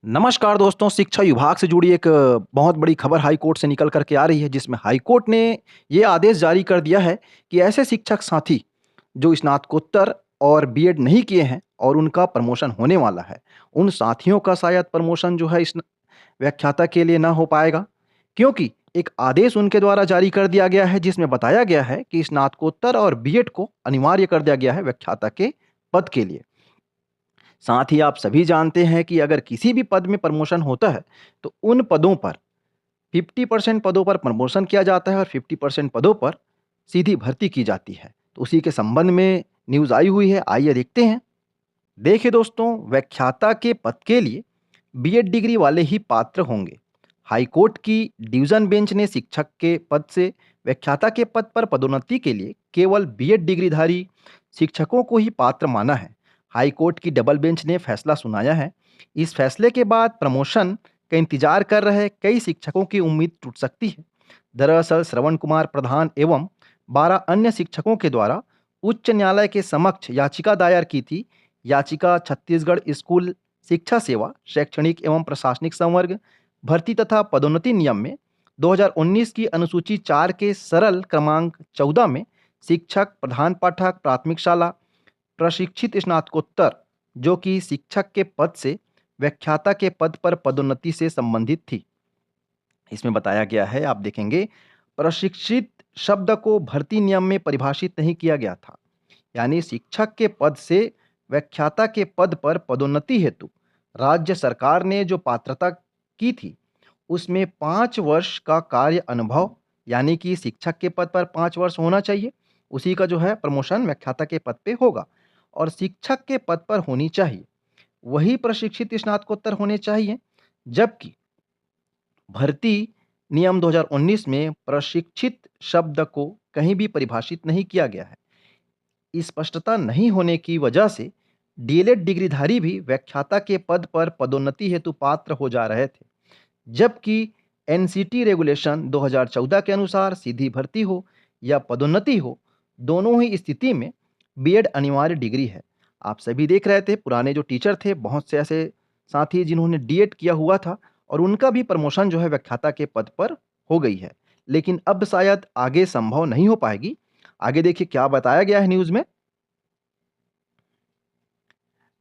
नमस्कार दोस्तों, शिक्षा विभाग से जुड़ी एक बहुत बड़ी खबर हाई कोर्ट से निकल कर के आ रही है, जिसमें हाई कोर्ट ने ये आदेश जारी कर दिया है कि ऐसे शिक्षक साथी जो स्नातकोत्तर और बीएड नहीं किए हैं और उनका प्रमोशन होने वाला है, उन साथियों का शायद प्रमोशन जो है इस व्याख्याता के लिए ना हो पाएगा, क्योंकि एक आदेश उनके द्वारा जारी कर दिया गया है, जिसमें बताया गया है कि स्नातकोत्तर और बीएड को अनिवार्य कर दिया गया है व्याख्याता के पद के लिए। साथ ही आप सभी जानते हैं कि अगर किसी भी पद में प्रमोशन होता है, तो उन पदों पर 50% पदों पर प्रमोशन किया जाता है और 50% पदों पर सीधी भर्ती की जाती है। तो उसी के संबंध में न्यूज़ आई हुई है, आइए देखते हैं। देखिए दोस्तों, व्याख्याता के पद के लिए बीएड डिग्री वाले ही पात्र होंगे। हाई कोर्ट की डिवीज़न बेंच ने शिक्षक के पद से व्याख्याता के पद पर पदोन्नति के लिए केवल बीएड डिग्रीधारी शिक्षकों को ही पात्र माना है। हाई कोर्ट की डबल बेंच ने फैसला सुनाया है। इस फैसले के बाद प्रमोशन का इंतजार कर रहे कई शिक्षकों की उम्मीद टूट सकती है। दरअसल श्रवण कुमार प्रधान एवं 12 अन्य शिक्षकों के द्वारा उच्च न्यायालय के समक्ष याचिका दायर की थी। याचिका छत्तीसगढ़ स्कूल शिक्षा सेवा शैक्षणिक एवं प्रशासनिक संवर्ग भर्ती तथा पदोन्नति नियम में 2019 की अनुसूची 4 के सरल क्रमांक 14 में शिक्षक, प्रधान पाठक, प्राथमिक शाला, प्रशिक्षित स्नातकोत्तर जो कि शिक्षक के पद से व्याख्याता के पद पर पदोन्नति से संबंधित थी। इसमें बताया गया है, आप देखेंगे, प्रशिक्षित शब्द को भर्ती नियम में परिभाषित नहीं किया गया था। यानी शिक्षक के पद से व्याख्याता के पद पर पदोन्नति हेतु राज्य सरकार ने जो पात्रता की थी, उसमें 5 वर्ष का कार्य अनुभव, यानी कि शिक्षक के पद पर 5 वर्ष होना चाहिए, उसी का जो है प्रमोशन व्याख्याता के पद पे होगा। और शिक्षक के पद पर होनी चाहिए वही प्रशिक्षित स्नातकोत्तर होने चाहिए, जबकि भर्ती नियम 2019 में प्रशिक्षित शब्द को कहीं भी परिभाषित नहीं किया गया है। स्पष्टता नहीं होने की वजह से डीएलएड डिग्रीधारी भी व्याख्याता के पद पर पदोन्नति हेतु पात्र हो जा रहे थे, जबकि एनसीटी रेगुलेशन 2014 के अनुसार सीधी भर्ती हो या पदोन्नति हो, दोनों ही स्थिति में बीएड अनिवार्य डिग्री है। आप सभी देख रहे थे, पुराने जो टीचर थे, बहुत से ऐसे साथी जिन्होंने डीएड किया हुआ था और उनका भी प्रमोशन जो है व्याख्याता के पद पर हो गई है। लेकिन अब शायद आगे संभव नहीं हो पाएगी। आगे देखिए क्या बताया गया है न्यूज़ में।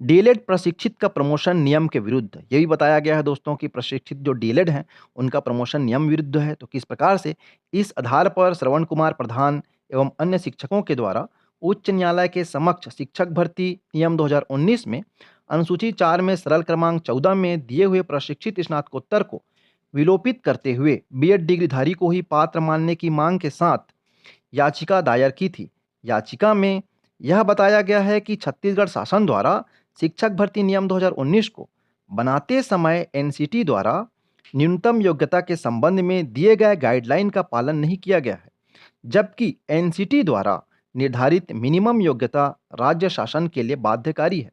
डीएलएड प्रशिक्षित का प्रमोशन नियम के विरुद्ध, ये भी बताया गया है दोस्तों कि प्रशिक्षित जो डीएलएड हैं, उनका प्रमोशन नियम विरुद्ध है। तो किस प्रकार से इस आधार पर श्रवण कुमार प्रधान एवं अन्य शिक्षकों के द्वारा उच्च न्यायालय के समक्ष शिक्षक भर्ती नियम 2019 में अनुसूची 4 में सरल क्रमांक 14 में दिए हुए प्रशिक्षित स्नातकोत्तर को विलोपित करते हुए बीएड डिग्रीधारी को ही पात्र मानने की मांग के साथ याचिका दायर की थी। याचिका में यह बताया गया है कि छत्तीसगढ़ शासन द्वारा शिक्षक भर्ती नियम 2019 को बनाते समय एनसीटी द्वारा न्यूनतम योग्यता के संबंध में दिए गए गाइडलाइन का पालन नहीं किया गया है, जबकि एनसीटी द्वारा निर्धारित मिनिमम योग्यता राज्य शासन के लिए बाध्यकारी है।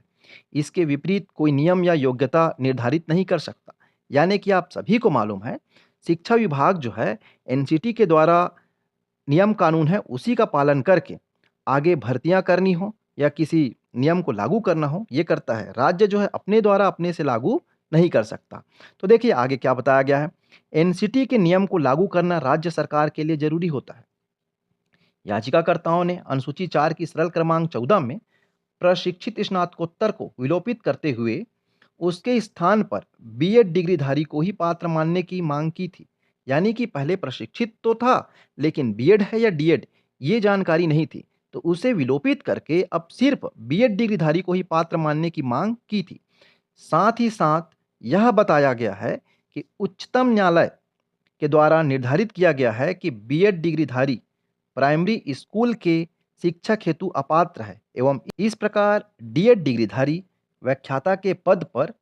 इसके विपरीत कोई नियम या योग्यता निर्धारित नहीं कर सकता। यानी कि आप सभी को मालूम है, शिक्षा विभाग जो है एनसीटी के द्वारा नियम कानून है उसी का पालन करके आगे भर्तियां करनी हो या किसी नियम को लागू करना हो, ये करता है। राज्य जो है अपने द्वारा अपने से लागू नहीं कर सकता। तो देखिए आगे क्या बताया गया है। एनसीटी के नियम को लागू करना राज्य सरकार के लिए जरूरी होता है। याचिकाकर्ताओं ने अनुसूची 4 की सरल क्रमांक 14 में प्रशिक्षित स्नातकोत्तर को विलोपित करते हुए उसके स्थान पर बीएड डिग्रीधारी को ही पात्र मानने की मांग की थी। यानी कि पहले प्रशिक्षित तो था, लेकिन बीएड है या डीएड ये जानकारी नहीं थी, तो उसे विलोपित करके अब सिर्फ बीएड डिग्रीधारी को ही पात्र मानने की मांग की थी। साथ ही साथ यह बताया गया है कि उच्चतम न्यायालय के द्वारा निर्धारित किया गया है कि बीएड डिग्रीधारी प्राइमरी स्कूल के शिक्षक हेतु अपात्र है एवं इस प्रकार डीएड डिग्रीधारी व्याख्याता के पद पर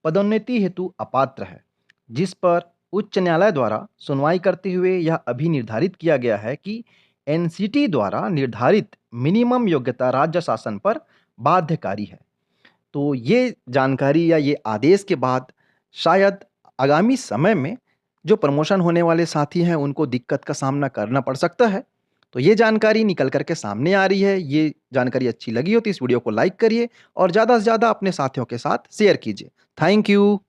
पदोन्नति हेतु अपात्र है, जिस पर उच्च न्यायालय द्वारा सुनवाई करते हुए यह अभी निर्धारित किया गया है कि एनसीटी द्वारा निर्धारित मिनिमम योग्यता राज्य शासन पर बाध्यकारी है। तो ये जानकारी या ये आदेश के बाद शायद आगामी समय में जो प्रमोशन होने वाले साथी हैं उनको दिक्कत का सामना करना पड़ सकता है। तो ये जानकारी निकल कर के सामने आ रही है। ये जानकारी अच्छी लगी हो तो इस वीडियो को लाइक करिए और ज़्यादा से ज़्यादा अपने साथियों के साथ शेयर कीजिए। Thank you.